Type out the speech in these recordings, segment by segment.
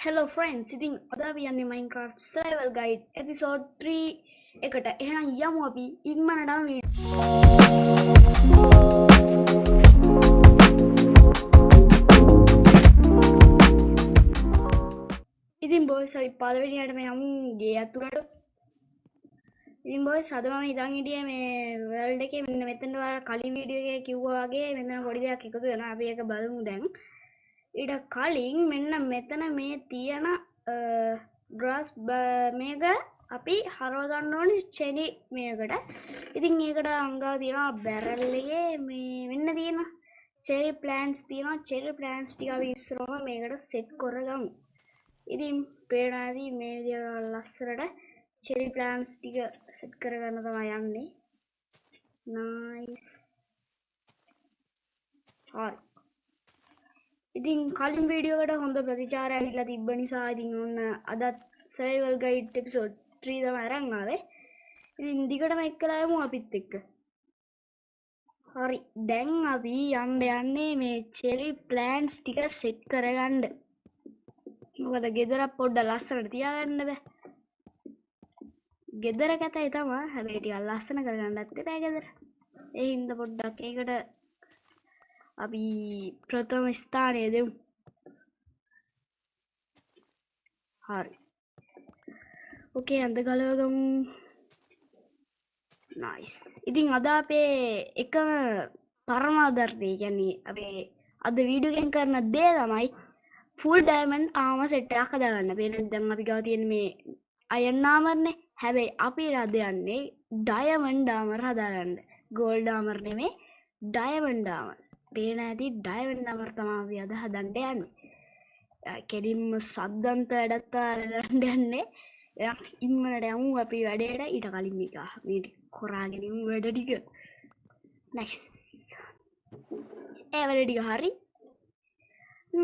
Hello friends, ඉතින් අද අපි යන්නේ Minecraft Survival Guide episode 3 එකට. එහෙනම් යමු අපි ඉක්මනටම ඉතින් boys අපි පළවෙනියටම යමු ගේ ඇතුළට. ඉතින් boys අද මම ඉඳන් හිටියේ මේ world එකේ මෙන්න මෙතනට ඔයාලා කලින් වීඩියෝ එකේ කිව්වා වගේ මෙතන පොඩි දෙයක් එකතු වෙනවා. අපි ඒක බලමු දැන්. ඊට කලින් මෙන්න මෙතන මේ තියෙන ග්‍රාස් මේක අපි හරව ගන්න ඕනේ චෙරි මේකට. ඉතින් ඒකට අංගාව තියෙනවා බැරල් එකේ මේ මෙන්න තියෙන චෙරි ප්ලාන්ට්ස් තියෙනවා. චෙරි ප්ලාන්ට්ස් ටික අපි ඉස්සරහම මේකට සෙට් කරගමු. ඉතින් පේනවාදී මේ විදිහට ලස්සනට චෙරි ප්ලාන්ට්ස් ටික සෙට් කරගන්න තමයි යන්නේ. නයිස්. හරි. ඉතින් කලින් වීඩියෝ එකට හොඳ ප්‍රතිචාර ඇවිල්ලා තිබ්බ නිසා ඉතින් ඔන්න අදත් survival guide episode 3 තමයි අරන් ආවේ. ඉතින් දිගටම එක්කලා යමු අපිත් එක්ක. හරි. දැන් අපි යන්නේ මේ cherry plants ටික set කරගන්න. මොකද ගෙදර පොඩ්ඩක් ලස්සනට තියාගන්න බෑ. ගෙදර කැතයි තමයි. හැබැයි ටිකක් ලස්සන කරගන්නත් එපා ගෙදර. ඒ හින්දා පොඩ්ඩක් ඒකට අපි ප්‍රථම ස්ථානය දෙමු. හරි. ඕකේ අඳ ගලවගමු. නයිස්. ඉතින් අද අපේ එකම පරමාදර්ශය කියන්නේ අපේ අද වීඩියෝ එකෙන් කරන දේ තමයි ෆුල් ඩයමන්ඩ් ආමර් සෙට් එකක් හදාගන්න. වෙන දැන් අපි ගාව තියෙන මේ අයන් ආමර්නේ. හැබැයි අපි රද යන්නේ ඩයමන්ඩ් ආමර් හදාගන්න. ගෝල්ඩ් ආමර් නෙමෙයි ඩයමන්ඩ් ආමර්. පේන ඇති ඩයමන්ඩ් ආමර් තමයි අපි අද හදන්න යන්නේ. කෙලින්ම සද්දන්ත වැඩත් අරගෙන යන්නේ. ඉන්නට යමු අපි වැඩේට. ඊට කලින් මේ කොරාගෙන ඉමු වැඩ ටික. නයිස්. ඒ වැඩ ටික හරි.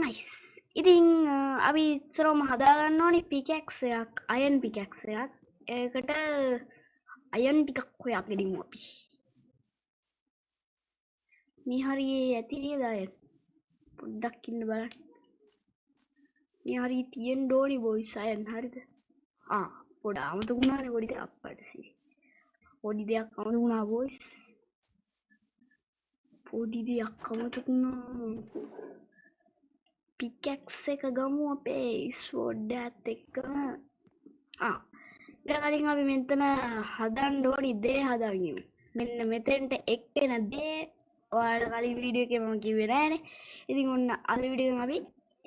නයිස්. ඉතින් අපි ඉස්සරහම හදාගන්න ඕනේ පිකැක්ස් එකක්, අයන් පිකැක්ස් එකක්. ඒකට අයන් ටිකක් හොයාගෙන ඉමු අපි. මේ හරියේ ඇති නේද අයන්? පොඩ්ඩක් ඉන්න බලන්න. මේ හරිය තියෙන්න ඕනේ බොයිස් අයන් හරිද? පොඩ අමතක වුණානේ පොඩි දෙයක් අප්පට සී. පොඩි දෙයක් අමතක වුණා බොයිස්. පොඩි දෙයක් අමතක වුණා. පිකැක්ස් එක ගමු අපේ ස්වෝඩ් එකත් එක්කම. ඊට කලින් අපි මෙතන හදන්න ඕනි දේ හදාගමු. මෙන්න මෙතෙන්ට එක්කෙන දේ ඔයාලට කලින් වීඩියෝ එකේ මම කිව්වේ නෑනේ. ඉතින් ඔන්න අද වීඩියෝ එකෙන් අපි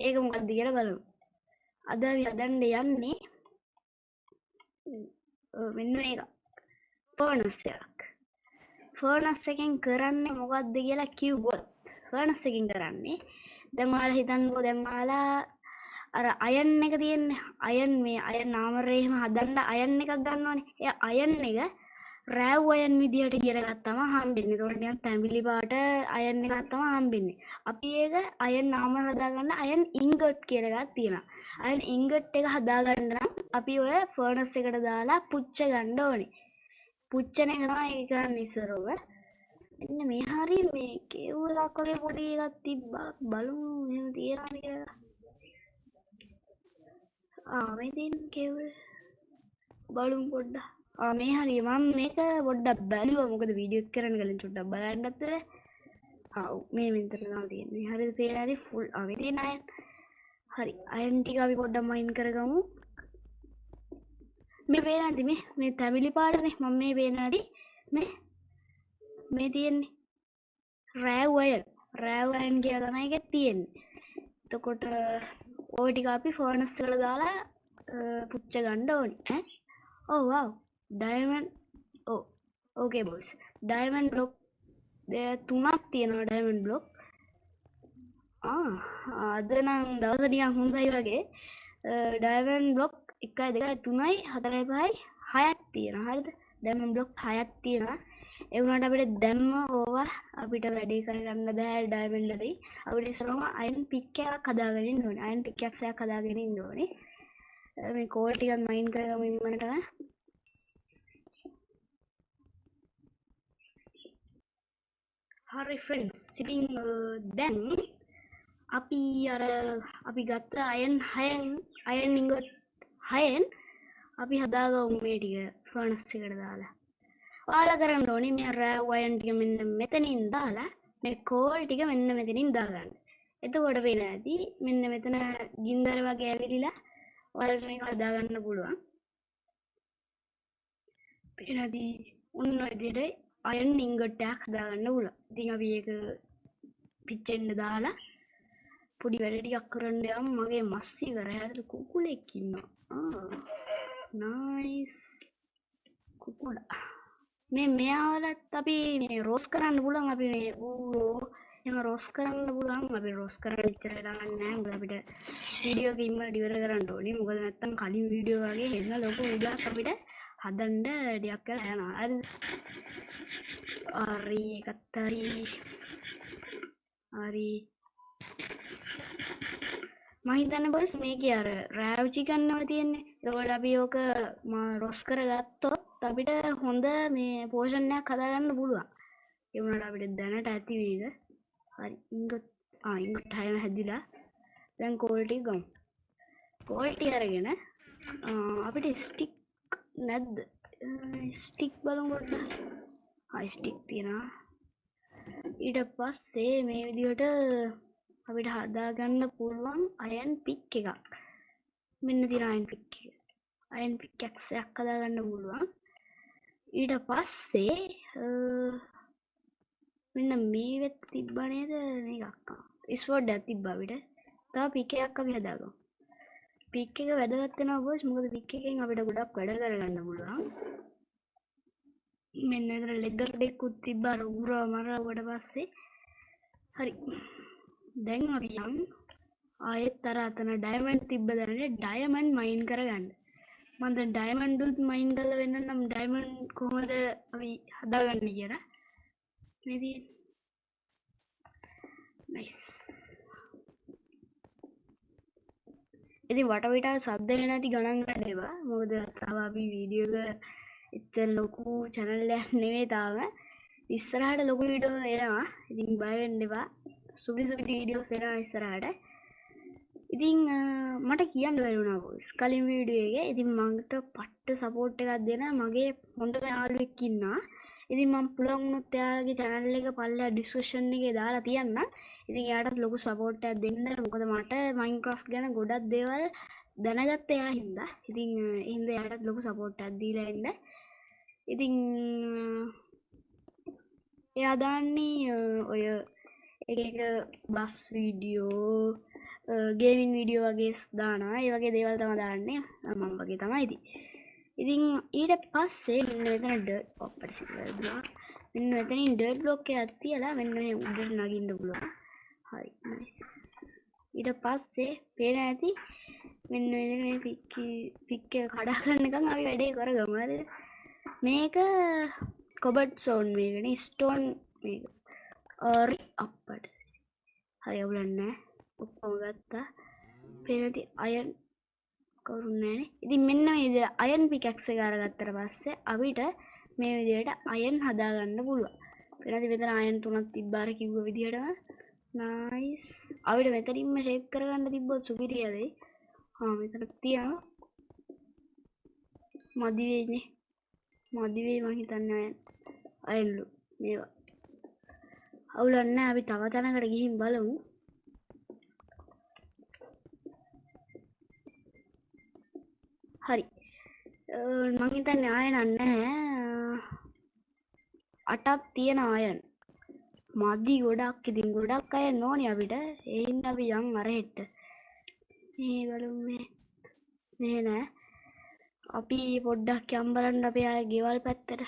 ඒක මොකක්ද කියලා බලමු. අද අපි හදන්න යන්නේ මෙන්න මේක. ෆර්නස් එකක්. ෆර්නස් එකෙන් කරන්නේ මොකක්ද කියලා කිව්වොත් ෆර්නස් එකෙන් කරන්නේ දැන් ඔයාලා හිතන්නකෝ දැන් ඔයාලා අර අයන් එක තියෙන්නේ අයන් මේ අයන් ආමරේ එහෙම හදන්න අයන් එකක් ගන්නවනේ. ඒ අයන් එක රෑව් අයන් විදියට කියලා ගත්තම හම්බෙන්නේ. ඒකට නිකන් තැඹිලි පාට අයන් එකක් තමයි හම්බෙන්නේ. අපි ඒක අයන් ආමර හදාගන්න අයන් ඉන්ගොට් කියලා එකක් තියෙනවා. අයන් ඉන්ගොට් එක හදාගන්න නම් අපි ඔය ෆර්නස් එකට දාලා පුච්ච ගන්න ඕනේ. පුච්චන එක තමයි ඒක කරන්නේ ඉස්සරව. මෙන්න මේ හරි මේ කෙවුලක් වගේ පොඩි එකක් තිබ්බා බලමු එහෙම තියනවද කියලා. මේ තියෙන කෙවුල බලමු පොඩ්ඩක්. මේ හරි මම මේක පොඩ්ඩක් බැලුවා මොකද වීඩියෝ එක කරන්න කලින් චුට්ටක් බලන්නත් මේ මෙතන තමයි තියෙන්නේ. හරිද පේලා හරි ෆුල් මේ තියෙන අයන්. හරි අයන් ටික අපි පොඩ්ඩක් මයින් කරගමු. මේ පේනද මේ තැඹිලි පාටනේ මම මේ පේනවාදි මේ තියෙන්නේ රෑව් අයන් කියලා තමයි ඒක තියෙන්නේ. එතකොට ඔය ටික අපි ෆර්නස් වල දාලා පුච්ච ගන්න ඕනේ ඈ. වව් ඩයමන්ඩ් ඕකේ බොයිස්. ඩයමන්ඩ් බ්ලොක් 3ක් තියෙනවා ඩයමන්ඩ් බ්ලොක්. අද නම් දවස නිකන් හොඳයි වගේ. ඩයමන්ඩ් බ්ලොක් 1 2 3 4 5 6ක් තියෙනවා. හරිද? ඩයමන්ඩ් බ්ලොක් 6ක් තියෙනවා. ඒ වුණාට අපිට දැම්ම ඕවා අපිට වැඩේ කරගන්න බෑ ඩයමන්ඩ් වලින්. අපිට ඉස්සරහම අයන් පික් එකක් හදාගෙන ඉන්න ඕනේ. අයන් පික්ඇක්ස් එකක් හදාගෙන ඉන්න ඕනේ. මේ කෝල් ටිකක් මයින් කරගමු ඉන්නමනට. හරි ෆ්‍රෙන්ඩ්ස්. ඉතින් දැන් අපි අර අපි ගත්ත අයන් ඉංගොට් 6න් අපි හදාගමු මේ ටික ෆර්නස් එකට දාලා. ඔයාලා කරන්න ඕනේ මේ රෑව් අයන් ටික මෙන්න මෙතනින් දාලා මේ කෝල් ටික මෙන්න මෙතනින් දාගන්න. එතකොට වෙන්නේ නැති මෙන්න මෙතන ගින්දර වගේ ඇවිලිලා ඔයාලට මේක හදාගන්න පුළුවන්. පේනදී ඔන්න ඔය විදිහට අයන් ඉංගොට් එකක් හදාගන්න පුළුවන්. ඉතින් අපි ඒක පිච්චෙන්න දාලා පොඩි වැඩ ටිකක් කරන්න යමු. මගේ මස් ඉවරයි. හරිද? කුකුලෙක් ඉන්නවා. නයිස් කුකුලා. මේ මෙයාලත් අපි මේ රෝස් කරන්න පුළුවන්. අපි මේ එහෙම රෝස් කරන්න පුළුවන්. අපි රෝස් කරන්න ඉච්චර දාන්න නැහැ. මොකද අපිට වීඩියෝ එක ඉක්මනට ඉවර කරන්න ඕනේ. මොකද නැත්තම් කලින් වීඩියෝ වගේ එන්න ලොකු උඩක් අපිට හදන්න ටිකක් කරලා යනවා. හරිද? හරි එකත් හරි මම හිතන්නේ බොස් මේකේ අර රෑව් චිකන් නම තියෙන්නේ. ඒකවල අපි ඕක රොස් කරගත්තොත් අපිට හොඳ මේ පෝෂන් එකක් හදාගන්න පුළුවන්. ඒ වුණාට අපිට දැනට ඇති වේද? හරි ඉංගොට් 6ම හැදිලා දැන් කෝල්ටි ගමු. කෝල්ටි අරගෙන අපිට ස්ටික් නැද්ද? ස්ටික් බලමු පොඩ්ඩක්. ස්ටික් තියෙනවා. ඊට පස්සේ මේ විදිහට අපිට හදාගන්න පුළුවන් අයන් පික් එකක්. මෙන්න තියෙන අයන් පික් එක. අයන් පික් එකක් හදාගන්න පුළුවන්. ඊට පස්සේ මෙන්න මේ වෙත් තිබ්බා නේද මේකක්. ස්වෝඩ් එකක් තිබ්බා අපිට. තව පික් එකක් අපි හදාගමු. පික් එක වැදගත් වෙනවා බොස්. මොකද පික් එකෙන් අපිට ගොඩක් වැඩ කරගන්න පුළුවන්. මෙන්න මෙතන ලෙගර් දෙකකුත් තිබ්බා රුගුරව මරවට පස්සේ. හරි. දැන් අපි යන් ආයෙත් අර අතන ඩයමන්ඩ් තිබ්බ දැනනේ ඩයමන්ඩ් මයින් කරගන්න. මම දැන් ඩයමන්ඩ් උත් මයින් කරලා වෙන්න නම් ඩයමන්ඩ් කොහොමද අපි හදාගන්නේ කියලා. මේදී නයිස්. ඉතින් වටපිටාව සද්ද වෙන්නේ නැති ගණන් ගන්න එපා. මොකද තාම අපි වීඩියෝ එක එච්චර ලොකු channel එකක් නෙවෙයි තාම. ඉස්සරහට ලොකු වීඩියෝ එනවා. ඉතින් බය වෙන්න එපා. සුබි වීඩියෝස් එනවා ඉස්සරහට. ඉතින් මට කියන්න බැරි වුණා බොස් කලින් වීඩියෝ එකේ. ඉතින් මන්ට පට්ට සපෝට් එකක් දෙන මගේ හොඳම යාළුවෙක් ඉන්නවා. ඉතින් මම පුළුවන් වුණොත් එයාගේ channel එක පල්ලා description එකේ දාලා තියන්නම්. ඉතින් එයාටත් ලොකු සපෝට් එකක් දෙන්න. මොකද මට Minecraft ගැන ගොඩක් දේවල් දැනගත්ත එයා හින්දා. ඉතින් ඒ හින්දා එයාටත් ලොකු සපෝට් එකක් දීලා ඉන්න. ඉතින් එයා දාන්නේ ඔය එක බස් වීඩියෝ ගේමින් වීඩියෝ වගේ දානවා. ඒ වගේ දේවල් තමයි දාන්නේ. මම වගේ තමයි ඉතින්. ඉතින් ඊට පස්සේ මෙන්න මෙතන ඩර්ට් ඔප්පට සිදුවලා මෙන්න මෙතනින් ඩර්ට් බ්ලොක් එකක් තියලා මෙන්න මේ උඩට නගින්න පුළුවන්. හරි නයිස්. ඊට පස්සේ පේන ඇති මෙන්න මේ පික් එක කඩා ගන්නකම් අපි වැඩේ කරගමු. හරිද? මේක කොබඩ් සෝන් මේකනේ ස්ටෝන් මේක. හරි අප්පට. හරි අවුලන්නේ. ඔක්කොම ගත්තා. පේනති අයන් කවුරුත් නැනේ. ඉතින් මෙන්න මේ විදිහට අයන් පිකැක්ස් එක අරගත්තට පස්සේ අපිට මේ විදිහට අයන් හදාගන්න පුළුවන්. පේනති මෙතන අයන් 3ක් තිබ්බාර කිව්ව විදිහටම. නයිස්. අපිට මෙතනින්ම ෂේප් කරගන්න තිබ්බොත් සුපිරිය වෙයි. මෙතන තියනවා. මදි වෙයිනේ. මදි වෙයි මං හිතන්නේ අයන්ලු මේවා. අවුලක් නැහැ. අපි තව තැනකට ගිහින් බලමු. හරි. මං හිතන්නේ ආයන නැහැ. 8ක් තියෙන ආයන්. මදි ගොඩක්. ඉතින් ගොඩක් අයන් ඕනේ අපිට. ඒ හින්දා අපි යන් අර හෙට්ට. මේ බලමු මේ නෑ. අපි පොඩ්ඩක් යම් බලන්න අපේ ආයේ ගෙවල් පැත්තට.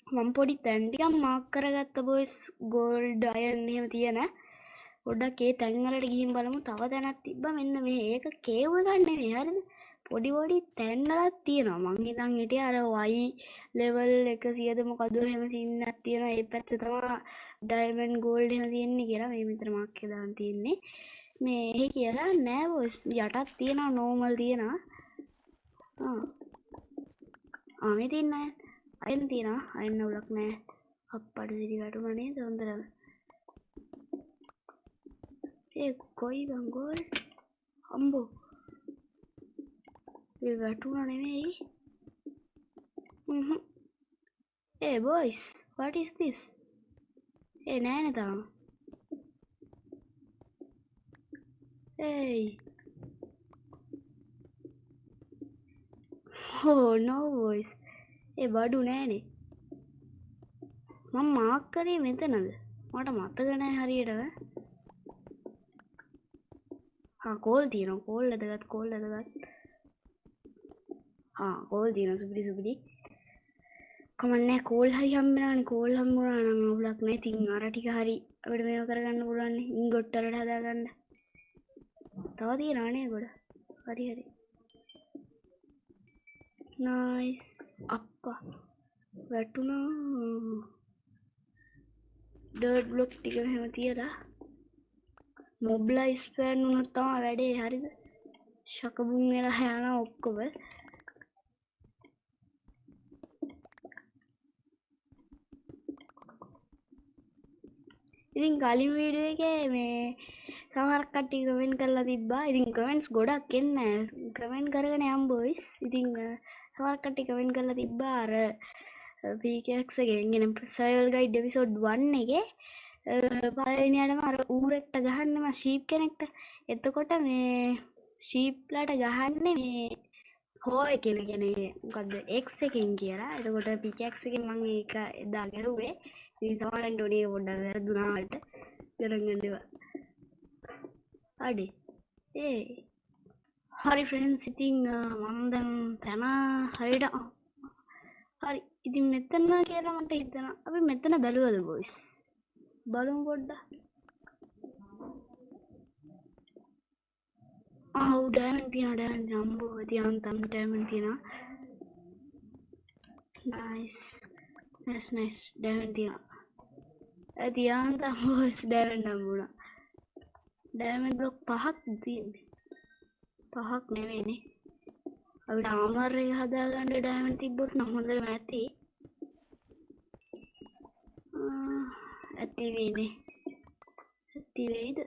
මම පොඩි තැන් ටිකක් මාක් කරගත්ත බොයිස් ගෝල්ඩ් අයන් එහෙම තියෙන. පොඩ්ඩක් ඒ තැන් වලට ගිහින් බලමු. තව තැනක් තිබ්බා මෙන්න මේ. ඒක කේව් එකක් නෙවෙයි. හරිද? පොඩි පොඩි තැන් වලක් තියෙනවා. මං හිතන් හිටියේ අර Y level 100ද මොකද එහෙම සීන් එකක් තියෙනවා. ඒ පැත්තේ තමයි ඩයමන්ඩ් ගෝල්ඩ් එහෙම තියෙන්නේ කියලා. මේ මෙතන මාක් එකේ දාන් තියෙන්නේ. මේ එහෙ කියලා නෑ බොස්. යටත් තියෙනවා නෝමල් තියෙනවා. මේ තියෙන අයන් තියෙනවා. අයන් අවුලක් නෑ. අප්පට සිරි වැටුණා නේද හොඳටම. ඒ කොයි ගංගෝල් අම්බෝ ඒ වැටුණා නෙමෙයි ඒ boys what is this ඒ නෑනේ තාම hey oh no boys ඒ බඩු නෑනේ මම මාක් කරේ මෙතනද මට මතක නෑ හරියටම කෝල් තියෙනවා කෝල් ඇදගත් කෝල් තියෙනවා සුපිරි කමන්නේ කෝල් හරි හම්බෙනානේ කෝල් හම්බුණා නම් අවුලක් නැහැ ඉතින් අර ටික හරි අපිට මේව කරගන්න පුළුවන් ඉන්ගොට් වලට හදාගන්න තව තියෙනවා නේ ගොඩ හරි නයිස් අප්පා වැටුණා ඩර්ට් බ්ලොක් ටික මෙහෙම තියලා මොබ්ලා ස්පෑන් වුණොත් තමයි වැඩේ හරිද ශකබුන් වෙලා යනවා ඔක්කොම ඉතින් කලින් වීඩියෝ එකේ මේ සමහර කට්ටිය කමෙන්ට් කරලා තිබ්බා ඉතින් කමෙන්ට්ස් ගොඩක් එන්නේ කමෙන්ට් කරගෙන යම් බොයිස් ඉතින් සමහර කට්ටිය කමෙන්ට් කරලා තිබ්බා අර PKX එකෙන් එන සර්වයිවල් ගයිඩ් එපිසෝඩ් 1 එකේ පළවෙනියටම අර ඌරෙක්ට ගහන්නම ෂීප් කෙනෙක්ට එතකොට මේ ෂීප්ලාට ගහන්නේ මේ හෝ එකෙන් කියන්නේ මොකද්ද X එකෙන් කියලා එතකොට PKX එකෙන් මම ඒක එදා ගැහුවේ ඉතින් සමහරෙන් ඩොඩේ පොඩ්ඩක් වැරදුනා වලට ගණන් ගන්නවා අඩේ ඒ හරි ෆ්‍රෙන්ඩ්ස් ඉතින් මම දැන් තන හරියට හරි ඉතින් මෙතන කියලා මට හිතෙනවා අපි මෙතන බැලුවද බොයිස් බලමු පොඩ්ඩක් ඩයමන්ඩ් තියෙනවා අම්බෝ තියන්තම් ඩයමන්ඩ් තියෙනවා නයිස් ඩයමන්ඩ් තියෙනවා තියන්තම් බොයිස් ඩයමන්ඩ් හම්බුණා ඩයමන්ඩ් බ්ලොක් 5ක් තියෙන්නේ 5ක් නෙවෙයිනේ අපිට ආමර් එක හදාගන්න ඩයමන්ඩ් තිබ්බොත් නම් හොඳම ඇති ඇති වෙයිද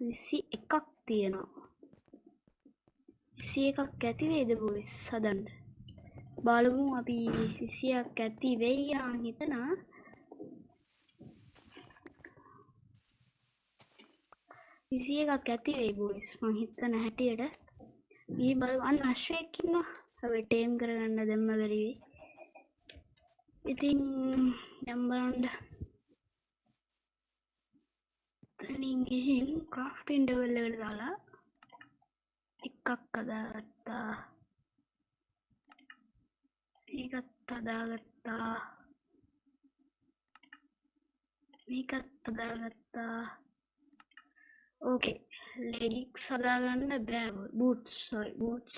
21ක් තියෙනවා 21ක් ඇති වෙයිද බොයිස් හදන්න බලමු අපි 21ක් ඇති වෙයි කියලා මං හිතනවා 21ක් ඇති වෙයි බොයිස් මං හිතන හැටියට ඊ බලමු අන්න අශ්වයෙක් ඉන්නවා අපි ටේම් කරගන්න දැම්ම බැරි වෙයි ඉතින් දැන් බලන්න තනින් ගිහින් ක්‍රාෆ්ටින් ඩෙවල් එකට දාලා එකක් හදාගත්තා මේකත් හදාගත්තා ඕකේ ලෙගික්ස් හදාගන්න බෑ බූට්ස්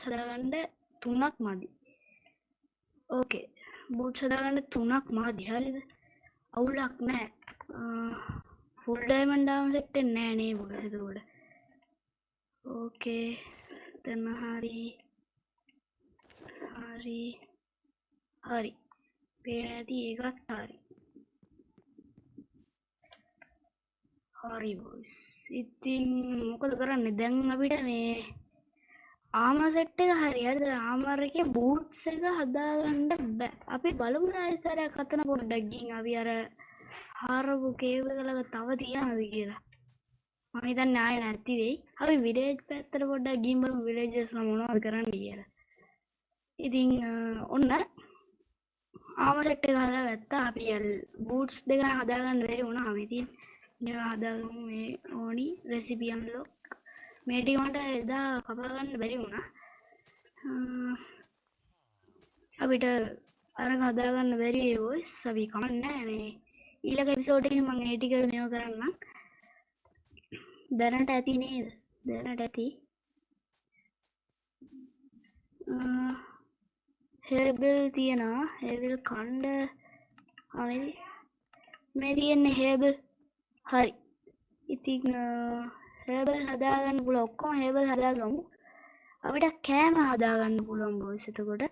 හදාගන්න 3ක් මදි ඕකේ බූට්ස් හදාගන්න 3ක් මදි හරිද අවුලක් නෑ ෆුල් ඩයමන්ඩ් ආවම සෙට් වෙන්නේ නෑ නේ බොයිස් එතකොට ඕකේ එතන හරි පේන ඇති ඒකත් හරි බොයිස් ඉතින් මොකද කරන්නේ දැන් අපිට මේ ආමර් සෙට් එක හරියට ආමර් එකේ බූට්ස් එක හදාගන්න බෑ අපි බලමු ආයෙසරයක් අතන පොඩ්ඩක් ගිහින් අපි අර හාරපු කේව් එක ළඟ තව තියනවාද කියලා මම හිතන්නේ ආයෙ නැති වෙයි අපි විලේජ් පැත්තට පොඩ්ඩක් ගිහින් බලමු විලේජර්ස් ලා මොනවද කරන්නේ කියලා ඉතින් ඔන්න ආමර් සෙට් එක හදාගත්තා අපි බූට්ස් දෙක හදාගන්න බැරි වුණා ඉතින් මේවා හදාගමු මේ ඕනි රෙසිපි අන්ලොක් මේ ටික මට එදා කපා ගන්න බැරි වුණා අපිට අරක හදාගන්න බැරි වොයිස් අපි කමන්නේ මේ ඊළඟ එපිසෝඩ් එකේ මම ඒ ටික මේව කරන්නම් දැනට ඇති නේද දැනට ඇති හේබල් තියනවා හේබල් කණ්ඩ මේ තියෙන්නේ හේබල් හරි ඉතින් හේබල් හදාගන්න පුළුවන් ඔක්කොම හේබල් හදාගමු අපිට කෑම හදාගන්න පුළුවන් බොයිස් එතකොට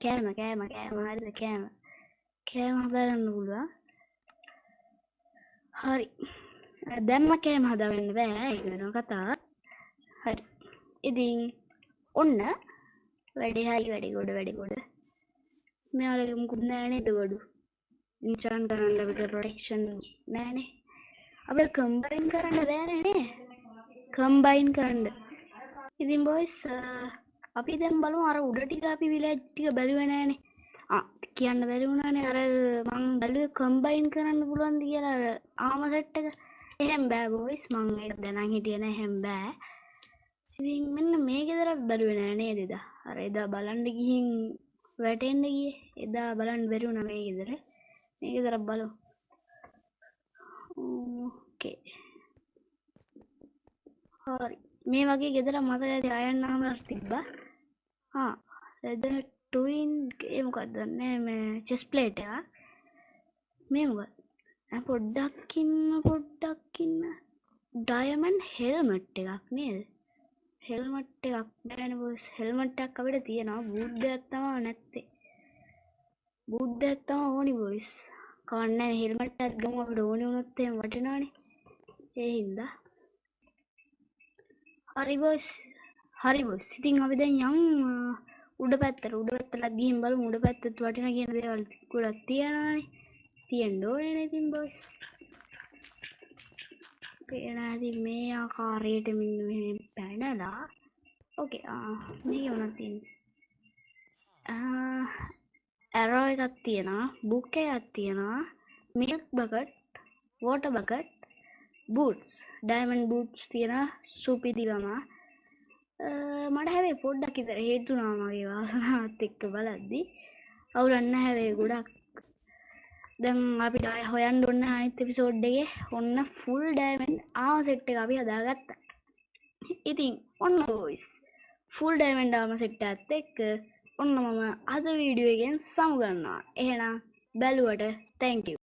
කෑම හරිද කෑම හදාගන්න පුළුවන් හරි දැම්ම කෑම හදාගන්න බෑ ඒක වෙනම කතාවක්. හරි. ඉතින් ඔන්න වැඩි ගොඩ. මෙයාලගේ මුකුත් නෑනේ එතකොට. ඉන්චාන් කරන්න අපිට ප්‍රොටෙක්ෂන් නෑනේ. අපිට කම්බයින් කරන්න බෑනේ නේ. කම්බයින් කරන්න. ඉතින් බොයිස් අපි දැන් බලමු අර උඩ ටික අපි විලේජ් ටික බැලුවේ නෑනේ. කියන්න බැරි වුණානේ අර මං බැලුවේ කම්බයින් කරන්න පුළුවන්ද කියලා අර ආම සෙට් එක. එහෙම බෑ බොයිස් මං ඒක දැනන් හිටියේ නෑ එහෙම බෑ. ඉතින් මෙන්න මේ ගෙදර බැලුවේ නෑ නේද එදා. අර එදා බලන්න ගිහින් වැටෙන්න ගියේ. එදා බලන්න බැරි වුණා මේ ගෙදර. මේ ගෙදර බලමු. ඕකේ. හරි. මේ වගේ ගෙදර මතක ඇති අයන් නාමයක් තිබ්බා. එද ටුයින් ඒ මොකක්ද දන්නේ මේ චෙස් ප්ලේට් එකක්. මේ මොකක්ද? පොඩ්ඩක් ඉන්න. ඩයමන්ඩ් හෙල්මට් එකක් නේද? හෙල්මට් එකක් නෑනේ බොස්. හෙල්මට් එකක් අපිට තියෙනවා. බූට් එකක් තමයි නැත්තේ. බූට් එකක් තමයි ඕනි බොස්. කවන්නේ හෙල්මට් එකක් ගමු අපිට ඕනි වුණොත් එහෙම වටිනවනේ. ඒ හින්දා. හරි බොස්. ඉතින් අපි දැන් යමු උඩ පැත්තට ගිහින් බලමු උඩ පැත්තත් වටින කියන දේවල් ගොඩක් තියෙනවානේ. තියෙන්න ඕනේ ඉතින් බොස්. ඉතින් මේ ආකාරයට මෙන්න මෙහෙම පැනලා ඕකේ මේක මොනවද තියෙන්නේ ඇරෝ එකක් තියෙනවා බුක් එකක් තියෙනවා milk bucket water bucket boots diamond boots තියෙනවා සුපිදිවම මට හැබැයි පොඩ්ඩක් විතර හේතුණා මගේ වාසනාවත් එක්ක බලද්දි අවුලක් නැහැ හැබැයි ගොඩක් දැන් අපිට ආය හොයන්න ඕන අනිත් එපිසෝඩ් එකේ ඔන්න ෆුල් ඩයමන්ඩ් ආම සෙට් එක අපි හදාගත්තා. ඉතින් ඔන්න බොයිස් ෆුල් ඩයමන්ඩ් ආම සෙට් එකත් එක්ක ඔන්න මම අද වීඩියෝ එකෙන් සමු ගන්නවා. එහෙනම් බැලුවට thank you.